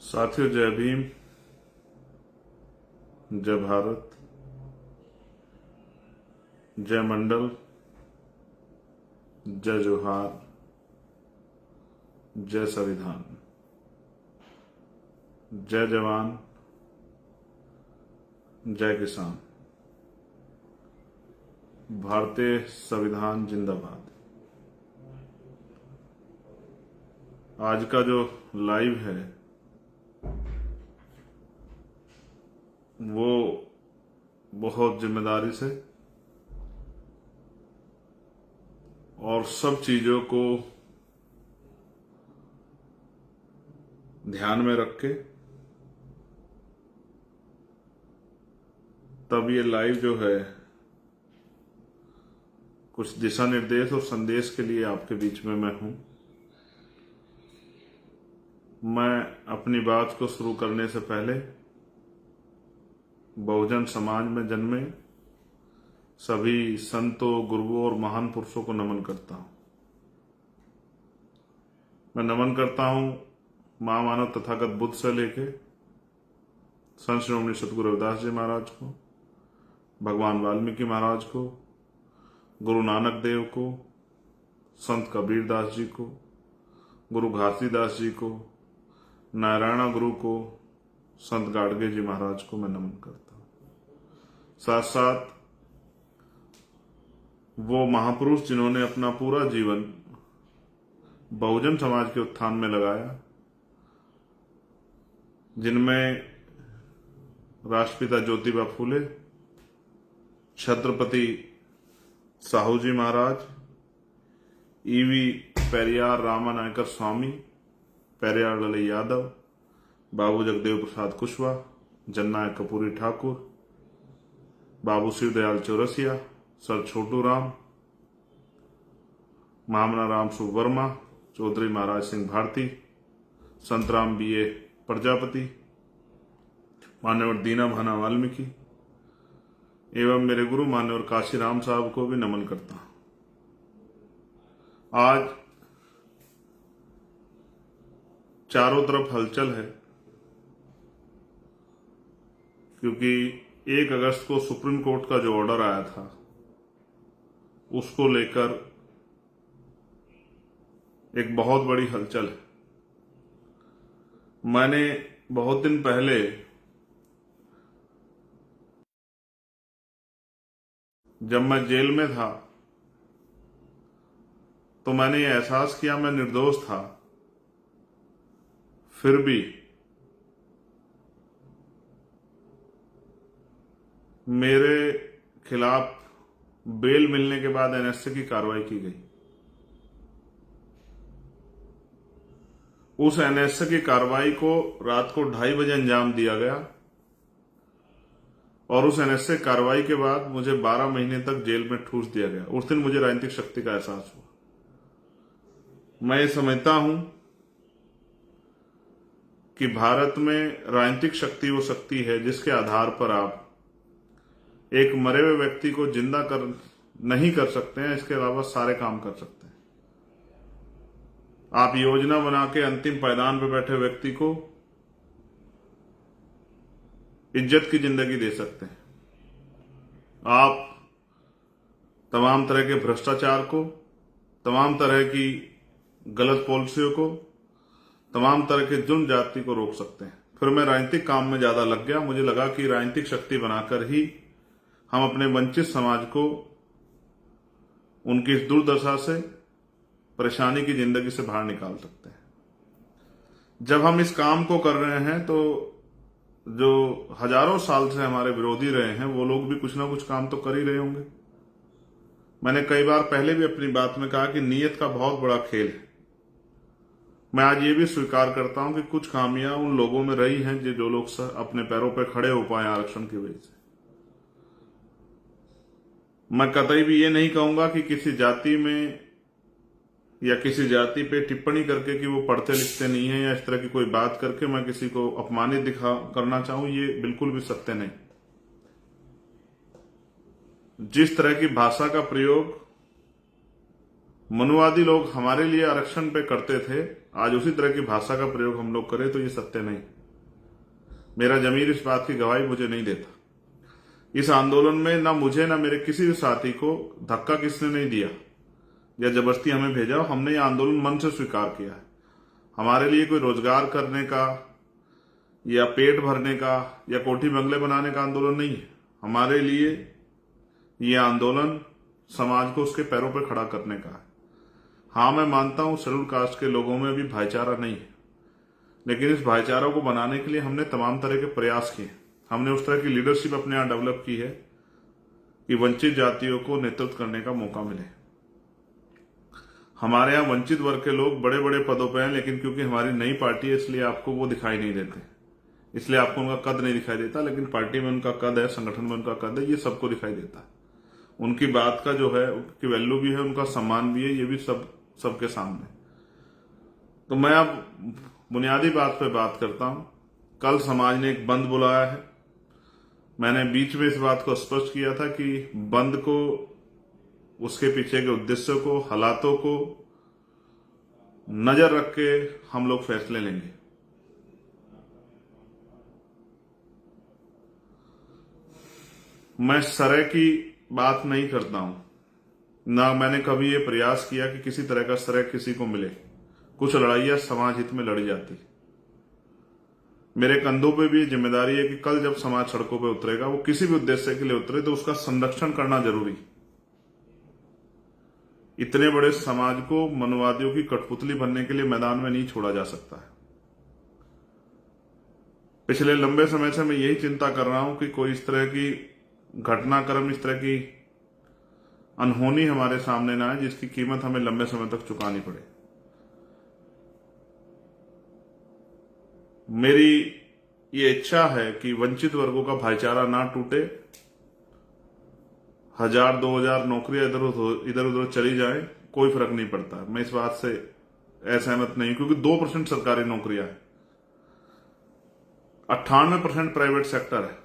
साथियों, जय भीम, जय भारत, जय मंडल, जय जोहार, जय संविधान, जय जवान, जय किसान। भारतीय संविधान जिंदाबाद। आज का जो लाइव है वो बहुत जिम्मेदारी से और सब चीजों को ध्यान में रख के तब ये लाइव जो है कुछ दिशा निर्देश और संदेश के लिए आपके बीच में मैं हूं। मैं अपनी बात को शुरू करने से पहले बहुजन समाज में जन्मे सभी संतों, गुरुओं और महान पुरुषों को नमन करता हूं। मैं नमन करता हूं महामानव तथागत बुद्ध से लेके संत श्रोमणी सतगुरु रविदास जी महाराज को, भगवान वाल्मीकि महाराज को, गुरु नानक देव को, संत कबीर दास जी को, गुरु घासीदास जी को, नारायणा गुरु को, संत गाडगे जी महाराज को मैं नमन करता हूं। साथ साथ वो महापुरुष जिन्होंने अपना पूरा जीवन बहुजन समाज के उत्थान में लगाया, जिनमें राष्ट्रपिता ज्योतिबा फूले, छत्रपति साहू जी महाराज, ईवी पेरियार रामानायकर स्वामी, पेरियार ललई यादव, बाबू जगदेव प्रसाद कुशवाहा, जननायक कपूरी ठाकुर, बाबू शिवदयाल चौरसिया, सर छोटू राम, महामना राम सुख वर्मा, चौधरी महाराज सिंह भारती, संतराम बीए प्रजापति, मान्यवर दीना भाना वाल्मीकि एवं मेरे गुरु मान्यवर काशी राम साहब को भी नमन करता हूं। आज चारों तरफ हलचल है क्योंकि 1 अगस्त को सुप्रीम कोर्ट का जो ऑर्डर आया था उसको लेकर एक बहुत बड़ी हलचल है। मैंने बहुत दिन पहले जब मैं जेल में था तो मैंने ये एहसास किया मैं निर्दोष था, फिर भी मेरे खिलाफ बेल मिलने के बाद एनएसए की कार्रवाई की गई। उस एनएसए की कार्रवाई को रात को 2:30 बजे अंजाम दिया गया और उस एनएसए कार्रवाई के बाद मुझे 12 महीने तक जेल में ठूस दिया गया। उस दिन मुझे राजनीतिक शक्ति का एहसास हुआ। मैं ये समझता हूं कि भारत में राजनीतिक शक्ति वो शक्ति है जिसके आधार पर आप एक मरे हुए व्यक्ति को जिंदा नहीं कर सकते हैं, इसके अलावा सारे काम कर सकते हैं। आप योजना बना के अंतिम पायदान पर बैठे व्यक्ति को इज्जत की जिंदगी दे सकते हैं। आप तमाम तरह के भ्रष्टाचार को, तमाम तरह की गलत पॉलिसियों को, तमाम तरह के जुर्म जाति को रोक सकते हैं। फिर मैं राजनीतिक काम में ज्यादा लग गया। मुझे लगा कि राजनीतिक शक्ति बनाकर ही हम अपने वंचित समाज को उनकी इस दुर्दशा से, परेशानी की जिंदगी से बाहर निकाल सकते हैं। जब हम इस काम को कर रहे हैं तो जो हजारों साल से हमारे विरोधी रहे हैं वो लोग भी कुछ ना कुछ काम तो कर ही रहे होंगे। मैंने कई बार पहले भी अपनी बात में कहा कि नीयत का बहुत बड़ा खेल है। मैं आज ये भी स्वीकार करता हूं कि कुछ खामियां उन लोगों में रही हैं जो लोग अपने पैरों पर खड़े हो पाए आरक्षण की वजह से। मैं कतई भी ये नहीं कहूंगा कि किसी जाति में या किसी जाति पे टिप्पणी करके कि वो पढ़ते लिखते नहीं है या इस तरह की कोई बात करके मैं किसी को अपमानित करना चाहूं, ये बिल्कुल भी सत्य नहीं। जिस तरह की भाषा का प्रयोग मनुवादी लोग हमारे लिए आरक्षण पे करते थे, आज उसी तरह की भाषा का प्रयोग हम लोग करें तो ये सत्य नहीं। मेरा जमीर इस बात की गवाही मुझे नहीं देता। इस आंदोलन में ना मुझे ना मेरे किसी भी साथी को धक्का किसने नहीं दिया या जबरदस्ती हमें भेजा। हमने ये आंदोलन मन से स्वीकार किया है। हमारे लिए कोई रोजगार करने का या पेट भरने का या कोठी बंगले बनाने का आंदोलन नहीं है। हमारे लिए ये आंदोलन समाज को उसके पैरों पर खड़ा करने का है। हाँ, मैं मानता हूं शेड्यूल कास्ट के लोगों में भी भाईचारा नहीं है, लेकिन इस भाईचारा को बनाने के लिए हमने तमाम तरह के प्रयास किए। हमने उस तरह की लीडरशिप अपने यहां डेवलप की है कि वंचित जातियों को नेतृत्व करने का मौका मिले। हमारे यहां वंचित वर्ग के लोग बड़े बड़े पदों पर हैं, लेकिन क्योंकि हमारी नई पार्टी है इसलिए आपको वो दिखाई नहीं देते, इसलिए आपको उनका कद नहीं दिखाई देता। लेकिन पार्टी में उनका कद है, संगठन में उनका कद है, ये सबको दिखाई देता है। उनकी बात का जो है उनकी वैल्यू भी है, उनका सम्मान भी है, ये भी सबके सामने। तो मैं अब बुनियादी बात पे बात करता हूं। कल समाज ने एक बंद बुलाया है। मैंने बीच में इस बात को स्पष्ट किया था कि बंद को, उसके पीछे के उद्देश्यों को, हालातों को नजर रख के हम लोग फैसले लेंगे। मैं सरे की बात नहीं करता हूं, ना मैंने कभी ये प्रयास किया कि किसी तरह का सरे किसी को मिले। कुछ लड़ाइयां समाज हित में लड़ी जाती। मेरे कंधों पे भी जिम्मेदारी है कि कल जब समाज सड़कों पे उतरेगा, वो किसी भी उद्देश्य के लिए उतरे, तो उसका संरक्षण करना जरूरी। इतने बड़े समाज को मनवादियों की कठपुतली बनने के लिए मैदान में नहीं छोड़ा जा सकता है। पिछले लंबे समय से मैं यही चिंता कर रहा हूं कि कोई इस तरह की घटनाक्रम, इस तरह की अनहोनी हमारे सामने ना आए जिसकी कीमत हमें लंबे समय तक चुकानी पड़े। मेरी ये इच्छा है कि वंचित वर्गों का भाईचारा ना टूटे। 1000-2000 नौकरियां इधर उधर चली जाए, कोई फर्क नहीं पड़ता। मैं इस बात से असहमत नहीं, क्योंकि 2% सरकारी नौकरियां है, 98% प्राइवेट सेक्टर है।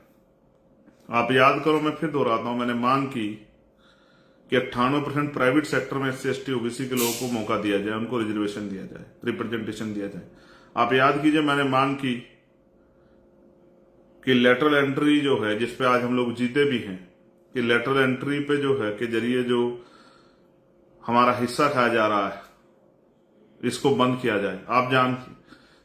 आप याद करो, मैं फिर दोहराता हूं, मैंने मांग की कि 98% प्राइवेट सेक्टर में SC ST OBC के लोगों को मौका दिया जाए, उनको रिजर्वेशन दिया जाए, रिप्रेजेंटेशन दिया जाए। आप याद कीजिए, मैंने मांग की कि लेटरल एंट्री जो है, जिसपे आज हम लोग जीते भी हैं, कि लेटरल एंट्री पे जो है के जरिए जो हमारा हिस्सा खाया जा रहा है, इसको बंद किया जाए। आप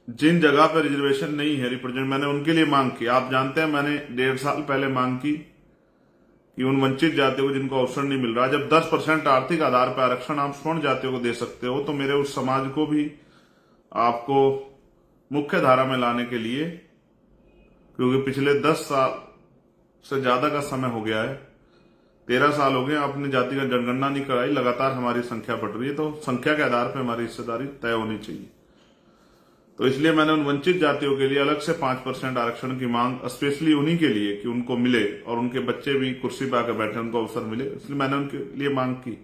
जिन जगह पे रिजर्वेशन नहीं है रिप्रेजेंट, मैंने उनके लिए मांग की। आप जानते हैं, मैंने 1.5 साल पहले मांग की कि उन वंचित जातियों को जिनको अवसर नहीं मिल रहा, जब 10% आर्थिक आधार पर आरक्षण आप स्वर्ण जातियों को दे सकते हो, तो मेरे उस समाज को भी आपको मुख्य धारा में लाने के लिए, क्योंकि पिछले 10 साल से ज्यादा का समय हो गया है, 13 साल हो गए, अपनी जाति का जनगणना नहीं कराई, लगातार हमारी संख्या बढ़ रही है, तो संख्या के आधार पर हमारी हिस्सेदारी तय होनी चाहिए। तो इसलिए मैंने उन वंचित जातियों के लिए अलग से 5% आरक्षण की मांग, स्पेशली उन्हीं के लिए कि उनको मिले और उनके बच्चे भी कुर्सी पर आकर बैठे, उनको अवसर मिले, इसलिए मैंने उनके लिए मांग की।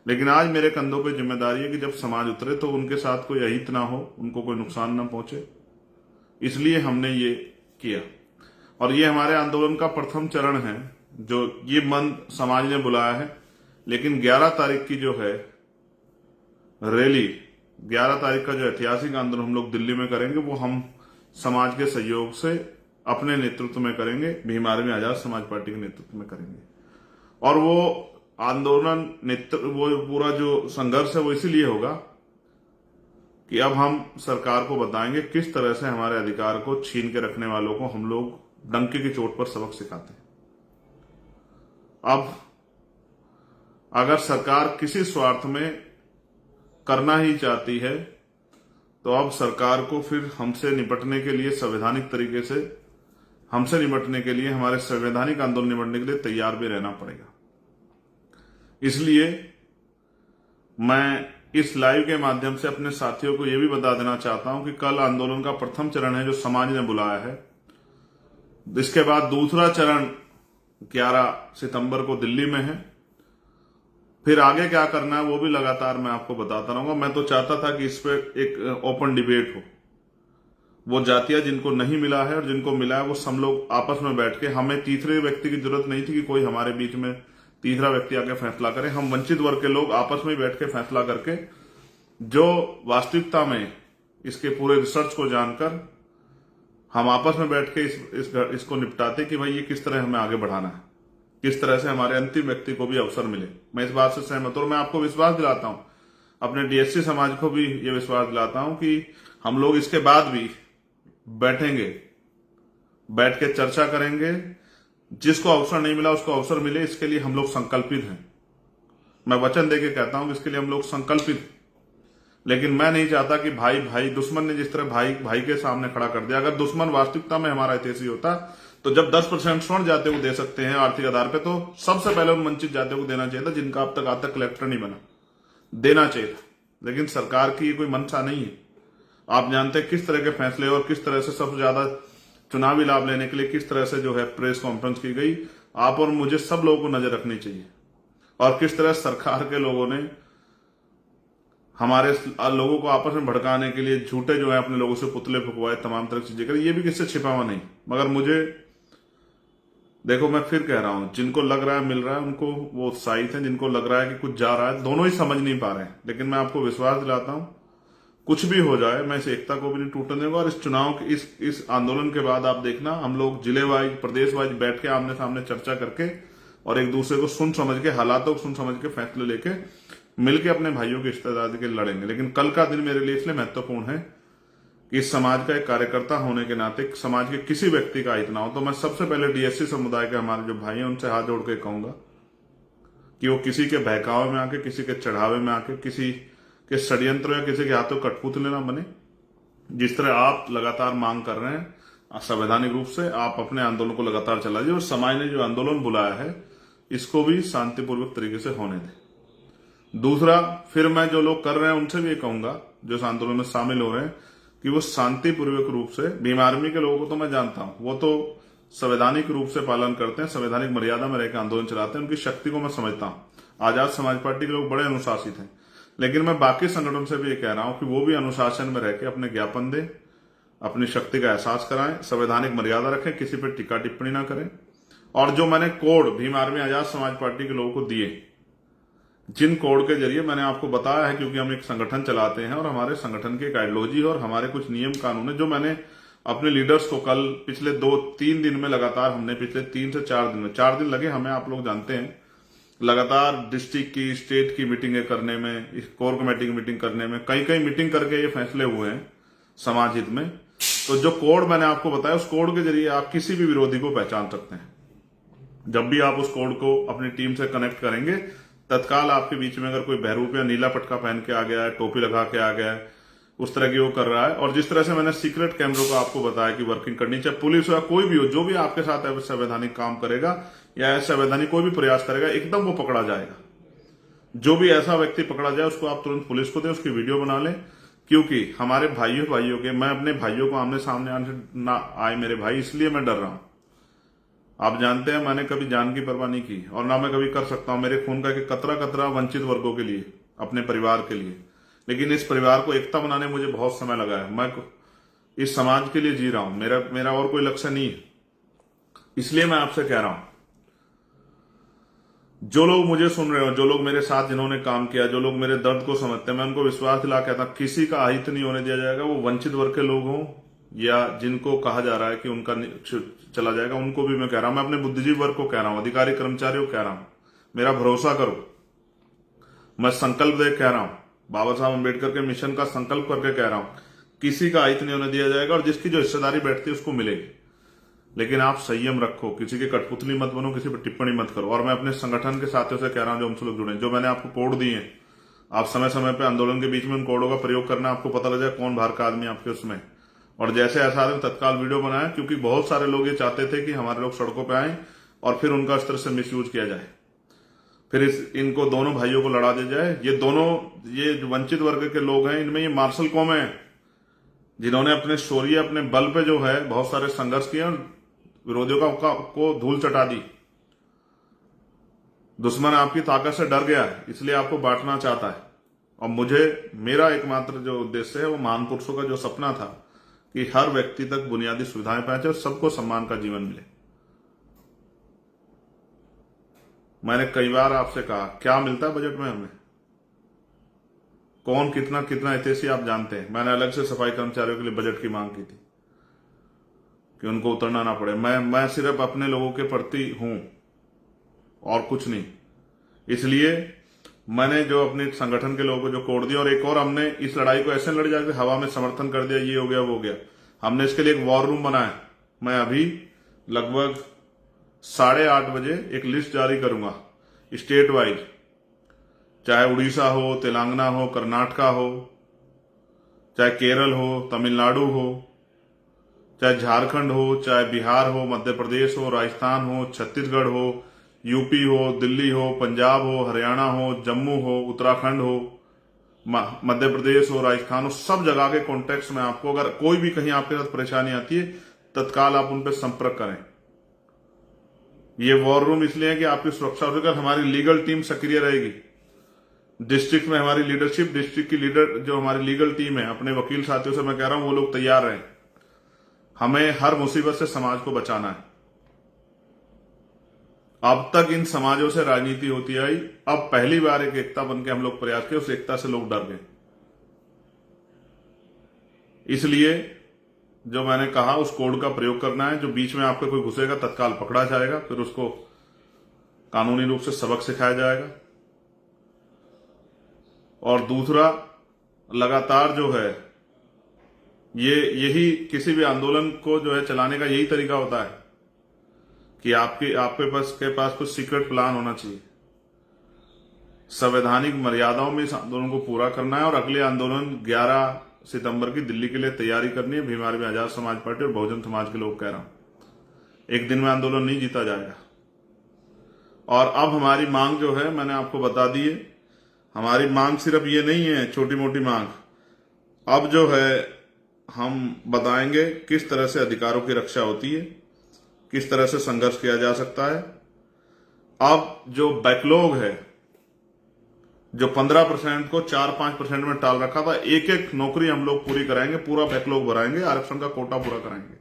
लेकिन आज मेरे कंधों पे जिम्मेदारी है कि जब समाज उतरे तो उनके साथ कोई अहित ना हो, उनको कोई नुकसान ना पहुंचे, इसलिए हमने ये किया। और ये हमारे आंदोलन का प्रथम चरण है, जो ये मंद समाज ने बुलाया है। लेकिन 11 तारीख की जो है रैली, 11 तारीख का जो ऐतिहासिक आंदोलन हम लोग दिल्ली में करेंगे, वो हम समाज के सहयोग से अपने नेतृत्व में करेंगे, भीम आर्मी आजाद समाज पार्टी के नेतृत्व में करेंगे। और वो आंदोलन वो पूरा जो संघर्ष है वो इसीलिए होगा कि अब हम सरकार को बताएंगे किस तरह से हमारे अधिकार को छीन के रखने वालों को हम लोग डंके की चोट पर सबक सिखाते हैं। अब अगर सरकार किसी स्वार्थ में करना ही चाहती है, तो अब सरकार को फिर हमसे निपटने के लिए, संवैधानिक तरीके से हमसे निपटने के लिए, हमारे संवैधानिक आंदोलन निपटने के लिए तैयार भी रहना पड़ेगा। इसलिए मैं इस लाइव के माध्यम से अपने साथियों को यह भी बता देना चाहता हूं कि कल आंदोलन का प्रथम चरण है जो समाज ने बुलाया है। इसके बाद दूसरा चरण 11 सितंबर को दिल्ली में है। फिर आगे क्या करना है वो भी लगातार मैं आपको बताता रहूंगा। मैं तो चाहता था कि इस पर एक ओपन डिबेट हो। वो जातियां जिनको नहीं मिला है और जिनको मिला है, वो सब लोग आपस में बैठ के, हमें तीसरे व्यक्ति की जरूरत नहीं थी कि कोई हमारे बीच में तीसरा व्यक्ति आके फैसला करे। हम वंचित वर्ग के लोग आपस में बैठ के फैसला करके, जो वास्तविकता में इसके पूरे रिसर्च को जानकर हम आपस में बैठ के इसको निपटाते कि भाई ये किस तरह हमें आगे बढ़ाना है, किस तरह से हमारे अंतिम व्यक्ति को भी अवसर मिले। मैं इस बात से सहमत हूं और मैं आपको विश्वास दिलाता हूं, अपने डीएससी समाज को भी ये विश्वास दिलाता हूं कि हम लोग इसके बाद भी बैठेंगे, बैठ के चर्चा करेंगे। जिसको अवसर नहीं मिला उसको अवसर मिले, इसके लिए हम लोग संकल्पित हैं। मैं वचन देके कहता हूं कि इसके लिए हम लोग संकल्पित हैं। लेकिन मैं नहीं चाहता कि भाई भाई, दुश्मन ने जिस तरह भाई भाई के सामने खड़ा कर दिया, अगर दुश्मन वास्तविकता में हमारा हितैषी होता तो जब 10% स्वर्ण जातियों को दे सकते हैं आर्थिक आधार पे, तो सबसे पहले उन वंचित जातियों को देना चाहिए था जिनका अब तक आज तक कलेक्टर नहीं बना, देना चाहिए था। लेकिन सरकार की कोई मंशा नहीं है। आप जानते हैं किस तरह के फैसले और किस तरह से सबसे ज्यादा चुनावी लाभ लेने के लिए किस तरह से जो है प्रेस कॉन्फ्रेंस की गई। आप और मुझे सब लोगों को नजर रखनी चाहिए और किस तरह सरकार के लोगों ने हमारे लोगों को आपस में भड़काने के लिए झूठे जो है अपने लोगों से पुतले फुकवाए, तमाम तरह की चीजें करी। ये भी किससे छिपा हुआ नहीं। मगर मुझे देखो, मैं फिर कह रहा हूं, जिनको लग रहा है मिल रहा है उनको वो उत्साहित है, जिनको लग रहा है कि कुछ जा रहा है, दोनों ही समझ नहीं पा रहे हैं। लेकिन मैं आपको विश्वास दिलाता हूं, कुछ भी हो जाए मैं इस एकता को भी नहीं टूटने दूंगा। और इस चुनाव के इस आंदोलन के बाद आप देखना, हम लोग जिले वाइज प्रदेश वाइज बैठ के आमने सामने चर्चा करके और एक दूसरे को सुन समझ के, हालातों को सुन समझ के फैसले लेके मिलके अपने भाइयों की रिश्तेदारी के लड़ेंगे। लेकिन कल का दिन मेरे लिए इसलिए महत्वपूर्ण है कि इस समाज का एक कार्यकर्ता होने के नाते समाज के किसी व्यक्ति का हित ना हो। तो मैं सबसे पहले डीएससी समुदाय के हमारे जो भाई हैं उनसे हाथ जोड़ के कहूंगा कि वो किसी के बहकावे में आके, किसी के चढ़ावे में आके, किसी के षड्यंत्र या किसी के हाथों कठपुतली ना बने। जिस तरह आप लगातार मांग कर रहे हैं संवैधानिक रूप से, आप अपने आंदोलन को लगातार चलाइए और समाज ने जो आंदोलन बुलाया है इसको भी शांतिपूर्वक तरीके से होने दें। दूसरा, फिर मैं जो लोग कर रहे हैं उनसे भी ये कहूंगा जो इस आंदोलन में शामिल हो रहे हैं कि वो शांतिपूर्वक रूप से, भीम आर्मी के लोगों को तो मैं जानता हूं, वो तो संवैधानिक रूप से पालन करते हैं, संवैधानिक मर्यादा में रहकर आंदोलन चलाते हैं, उनकी शक्ति को मैं समझता हूं। आजाद समाज पार्टी के लोग बड़े अनुशासित हैं। लेकिन मैं बाकी संगठन से भी ये कह रहा हूं कि वो भी अनुशासन में रहकर अपने ज्ञापन दें, अपनी शक्ति का एहसास कराएं, संवैधानिक मर्यादा रखें, किसी पर टीका टिप्पणी ना करें। और जो मैंने code Bhim army Azad Samaj party के लोगों को दिए, जिन कोड के जरिए मैंने आपको बताया है, क्योंकि हम एक संगठन चलाते हैं और हमारे संगठन की एक आइडियोलॉजी और हमारे कुछ नियम कानून है, जो मैंने अपने लीडर्स को कल पिछले 2-3 दिन में लगातार, हमने पिछले 3 से 4 दिन में, 4 दिन लगे हमें, आप लोग जानते हैं, लगातार डिस्ट्रिक्ट की, स्टेट की मीटिंगें करने में, कोर कमेटी की मीटिंग करने में, कई मीटिंग करके ये फैसले हुए हैं समाज हित में। तो जो कोड मैंने आपको बताया, उस कोड के जरिए आप किसी भी विरोधी को पहचान सकते हैं। जब भी आप उस कोड को अपनी टीम से कनेक्ट करेंगे, तत्काल आपके बीच में अगर कोई बहरूप या नीला पटका पहन के आ गया है, टोपी लगा के आ गया है, उस तरह की वो कर रहा है, और जिस तरह से मैंने सीक्रेट कैमरों को आपको बताया कि वर्किंग करनी, चाहे पुलिस हो या कोई भी हो, जो भी आपके साथ अवैधानिक काम करेगा या अवैधानिक कोई भी प्रयास करेगा, एकदम वो पकड़ा जाएगा। जो भी ऐसा व्यक्ति पकड़ा जाए उसको आप तुरंत पुलिस को दें, उसकी वीडियो बना लें। क्योंकि हमारे भाइयों के, मैं अपने भाइयों को आमने सामने आने ना आए मेरे भाई, इसलिए मैं डर रहा हूं। आप जानते हैं मैंने कभी जान की परवाह नहीं की और ना मैं कभी कर सकता हूं, मेरे खून का एक कतरा कतरा वंचित वर्गों के लिए, अपने परिवार के लिए। लेकिन इस परिवार को एकता बनाने में मुझे बहुत समय लगा है। मैं इस समाज के लिए जी रहा हूं, मेरा और कोई लक्ष्य नहीं है। इसलिए मैं आपसे कह रहा हूं, जो लोग मुझे सुन रहे हो, जो लोग मेरे साथ जिन्होंने काम किया, जो लोग मेरे दर्द को समझते हैं, मैं उनको विश्वास दिला कहता हूं, किसी का अहित नहीं होने दिया जाएगा। वो वंचित वर्ग के लोग हों या जिनको कहा जा रहा है कि उनका चला जाएगा, उनको भी मैं कह रहा हूं, मैं अपने बुद्धिजीवी वर्ग को कह रहा हूं, अधिकारी कर्मचारियों को कह रहा हूं, मेरा भरोसा करो। मैं संकल्प दे कह रहा हूं, बाबा साहब अम्बेडकर के मिशन का संकल्प करके कह रहा हूं, किसी का अहित नहीं होने दिया जाएगा और जिसकी जो हिस्सेदारी बैठती है उसको मिलेगी। लेकिन आप संयम रखो, किसी के कठपुतली मत बनो, किसी पर टिप्पणी मत करो। और मैं अपने संगठन के साथियों से कह रहा हूं जो हमसे लोग जुड़े, जो मैंने आपको कोड दिए हैं, आप समय समय पर आंदोलन के बीच में उन कोडों का प्रयोग करना, आपको पता लग जाए कौन बाहर का आदमी आपके उसमें, और जैसे ऐसा आदमी तत्काल वीडियो बनाए। क्योंकि बहुत सारे लोग ये चाहते थे कि हमारे लोग सड़कों पर आए और फिर उनका इस तरह से मिसयूज किया जाए, फिर इनको दोनों भाइयों को लड़ा दिया जाए। ये जो वंचित वर्ग के लोग हैं, इनमें ये मार्शल कौम है जिन्होंने अपने शौर्य, अपने बल पे जो है बहुत सारे संघर्ष किए, विरोधियों को धूल चटा दी। दुश्मन आपकी ताकत से डर गया है, इसलिए आपको बांटना चाहता है। और मेरा एकमात्र जो उद्देश्य है वो महान पुरुषों का जो सपना था कि हर व्यक्ति तक बुनियादी सुविधाएं पहुंचे और सबको सम्मान का जीवन मिले। मैंने कई बार आपसे कहा, क्या मिलता है बजट में हमें, कौन कितना हितैषी आप जानते हैं। मैंने अलग से सफाई कर्मचारियों के लिए बजट की मांग की थी। कि उनको उतरना ना पड़े। मैं सिर्फ अपने लोगों के प्रति हूं और कुछ नहीं। इसलिए मैंने जो अपने संगठन के लोगों को जो कोड दिया, और एक और हमने इस लड़ाई को ऐसे लड़ जाकर हवा में समर्थन कर दिया, ये हो गया वो हो गया। हमने इसके लिए एक वॉर रूम बनाया। मैं अभी लगभग 8:30 बजे एक लिस्ट जारी करूंगा स्टेट वाइज, चाहे उड़ीसा हो, तेलंगाना हो, कर्नाटका हो, चाहे केरल हो, तमिलनाडु हो, चाहे झारखंड हो, चाहे बिहार हो, मध्य प्रदेश हो, राजस्थान हो, छत्तीसगढ़ हो, यूपी हो, दिल्ली हो, पंजाब हो, हरियाणा हो, जम्मू हो, उत्तराखंड हो, मध्य प्रदेश हो, राजस्थान हो, सब जगह के कॉन्टेक्स्ट में आपको अगर कोई भी कहीं आपके साथ परेशानी आती है, तत्काल आप उन पर संपर्क करें। ये वॉर रूम इसलिए है कि आपकी सुरक्षा हो सके। हमारी लीगल टीम सक्रिय रहेगी। डिस्ट्रिक्ट में हमारी लीडरशिप, डिस्ट्रिक्ट की लीडर जो हमारी लीगल टीम है, अपने वकील साथियों से मैं कह रहा हूं वो लोग तैयार रहें। हमें हर मुसीबत से समाज को बचाना है। अब तक इन समाजों से राजनीति होती आई, अब पहली बार एक एकता बनकर हम लोग प्रयास किए, उस एकता से लोग डर गए। इसलिए जो मैंने कहा उस कोड का प्रयोग करना है। जो बीच में आपका कोई घुसेगा तत्काल पकड़ा जाएगा, फिर उसको कानूनी रूप से सबक सिखाया जाएगा। और दूसरा, लगातार जो है यही किसी भी आंदोलन को जो है चलाने का यही तरीका होता है कि आपके पास कुछ सीक्रेट प्लान होना चाहिए। संवैधानिक मर्यादाओं में इस आंदोलन को पूरा करना है और अगले आंदोलन 11 सितंबर की दिल्ली के लिए तैयारी करनी है। भीम आर्मी आजाद समाज पार्टी और बहुजन समाज के लोग कह रहा हूं, एक दिन में आंदोलन नहीं जीता जाएगा। और अब हमारी मांग जो है मैंने आपको बता दी है। हमारी मांग सिर्फ ये नहीं है छोटी मोटी मांग। अब जो है हम बताएंगे किस तरह से अधिकारों की रक्षा होती है, किस तरह से संघर्ष किया जा सकता है। अब जो बैकलॉग है, जो 15% को 4-5% में टाल रखा था, एक एक नौकरी हम लोग पूरी कराएंगे, पूरा बैकलॉग भराएंगे, आरक्षण का कोटा पूरा कराएंगे।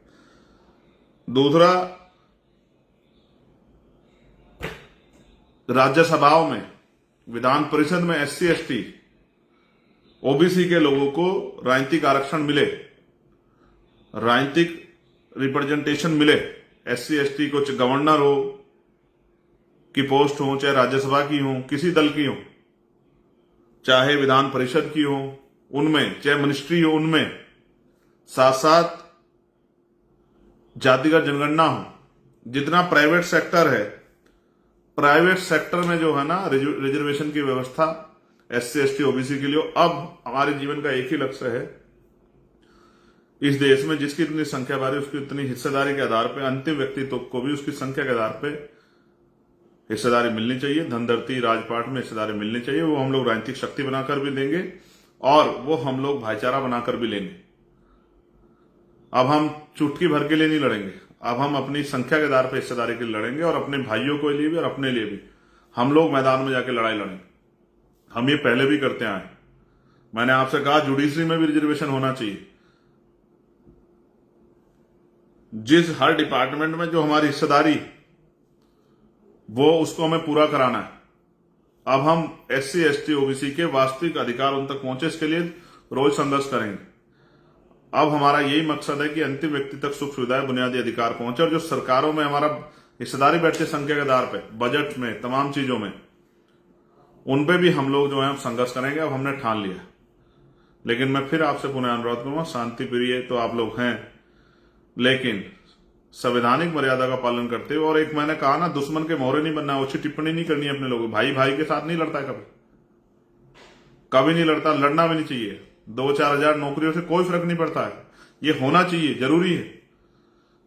दूसरा, राज्यसभाओं में, विधान परिषद में SC ST OBC के लोगों को राजनीतिक आरक्षण मिले, राजनीतिक रिप्रेजेंटेशन मिले। SC ST को गवर्नर हो की पोस्ट हो, चाहे राज्यसभा की हो, किसी दल की हो, चाहे विधान परिषद की हो उनमें, चाहे मिनिस्ट्री हो उनमें, साथ साथ जातिगत जनगणना हो। जितना प्राइवेट सेक्टर है, प्राइवेट सेक्टर में जो है ना रिजर्वेशन की व्यवस्था SC ST OBC के लिए। अब हमारे जीवन का एक ही लक्ष्य है, इस देश में जिसकी इतनी संख्या बारी उसकी इतनी हिस्सेदारी के आधार पर, अंतिम व्यक्ति को भी उसकी संख्या के आधार पर हिस्सेदारी मिलनी चाहिए। धनधरती राजपाट में हिस्सेदारी मिलनी चाहिए। वो हम लोग राजनीतिक शक्ति बनाकर भी देंगे और वो हम लोग भाईचारा बनाकर भी लेंगे। अब हम चुटकी भर के लिए नहीं लड़ेंगे, अब हम अपनी संख्या के आधार पर हिस्सेदारी के लिए लड़ेंगे और अपने भाइयों के लिए भी और अपने लिए भी हम लोग मैदान में जाके लड़ाई लड़ेंगे। हम ये पहले भी करते आए। मैंने आपसे कहा जुडिशरी में भी रिजर्वेशन होना चाहिए। जिस हर डिपार्टमेंट में जो हमारी हिस्सेदारी वो उसको हमें पूरा कराना है। अब हम SC ST OBC के वास्तविक अधिकार उन तक पहुंचे, इसके लिए रोज संघर्ष करेंगे। अब हमारा यही मकसद है कि अंतिम व्यक्ति तक सुख सुविधाएं, बुनियादी अधिकार पहुंचे। और जो सरकारों में हमारा हिस्सेदारी बैठती है संख्या के आधार पर, बजट में, तमाम चीजों में, उन पे भी हम लोग जो है संघर्ष करेंगे। अब हमने ठान लिया। लेकिन मैं फिर आपसे पुनः अनुरोध करूंगा, शांति प्रिय तो आप लोग हैं, लेकिन संवैधानिक मर्यादा का पालन करते हुए। और एक मैंने कहा ना, दुश्मन के मोहरे नहीं बनना है, अच्छी टिप्पणी नहीं करनी है अपने लोगों। भाई भाई के साथ नहीं लड़ता है, कभी नहीं लड़ता, लड़ना भी नहीं चाहिए। 2-4 हजार नौकरियों से कोई फर्क नहीं पड़ता है। ये होना चाहिए, जरूरी है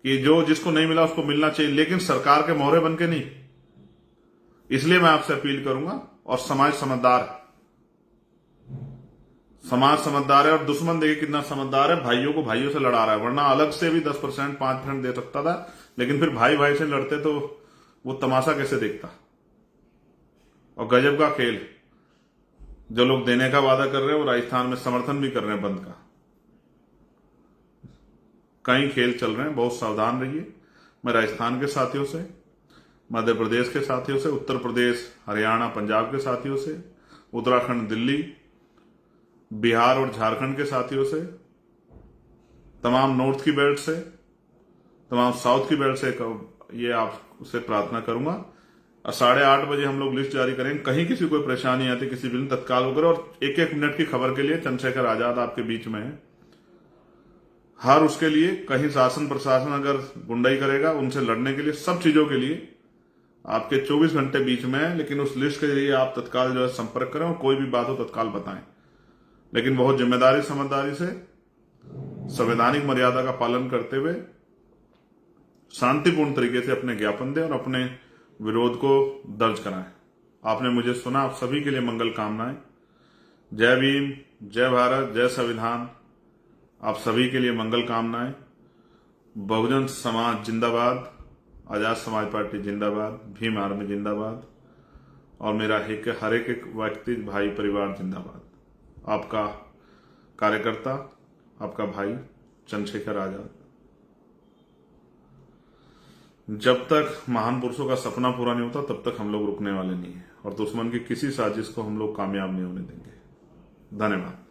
कि जो जिसको नहीं मिला उसको मिलना चाहिए, लेकिन सरकार के मोहरे बन के नहीं। इसलिए मैं आपसे अपील करूंगा। और समाज समझदार है, समाज समझदार है और दुश्मन देखिए कितना समझदार है, भाइयों को भाइयों से लड़ा रहा है। वरना अलग से भी 10% 5% दे सकता था, लेकिन फिर भाई भाई से लड़ते तो वो तमाशा कैसे देखता। और गजब का खेल, जो लोग देने का वादा कर रहे हैं वो राजस्थान में समर्थन भी कर रहे हैं बंद का। कई खेल चल रहे हैं, बहुत सावधान रहिए। मैं राजस्थान के साथियों से, मध्य प्रदेश के साथियों से, उत्तर प्रदेश, हरियाणा, पंजाब के साथियों से, उत्तराखंड, दिल्ली, बिहार और झारखंड के साथियों से, तमाम नॉर्थ की बेल्ट से, तमाम साउथ की बेल्ट से ये आपसे प्रार्थना करूंगा। और 8:30 हम लोग लिस्ट जारी करेंगे। कहीं किसी को परेशानी आती, किसी भी तत्काल वगैरह, और एक एक मिनट की खबर के लिए चंद्रशेखर आजाद आपके बीच में है। हर उसके लिए कहीं शासन प्रशासन अगर गुंडाई करेगा, उनसे लड़ने के लिए, सब चीजों के लिए आपके 24 घंटे बीच में है। लेकिन उस लिस्ट के लिए आप तत्काल जो है संपर्क करें और कोई भी बात हो तत्काल बताएं। लेकिन बहुत जिम्मेदारी समझदारी से संवैधानिक मर्यादा का पालन करते हुए शांतिपूर्ण तरीके से अपने ज्ञापन दें और अपने विरोध को दर्ज कराएं। आपने मुझे सुना। आप सभी के लिए मंगल कामनाएं। जय भीम, जय भारत, जय संविधान। आप सभी के लिए मंगल कामनाएं। बहुजन समाज जिंदाबाद, आजाद समाज पार्टी जिंदाबाद, भीम आर्मी जिंदाबाद, और मेरा हर एक व्यक्ति भाई परिवार जिंदाबाद। आपका कार्यकर्ता, आपका भाई चंद्रशेखर आजाद। जब तक महान पुरुषों का सपना पूरा नहीं होता तब तक हम लोग रुकने वाले नहीं है, और दुश्मन की किसी साजिश को हम लोग कामयाब नहीं होने देंगे। धन्यवाद।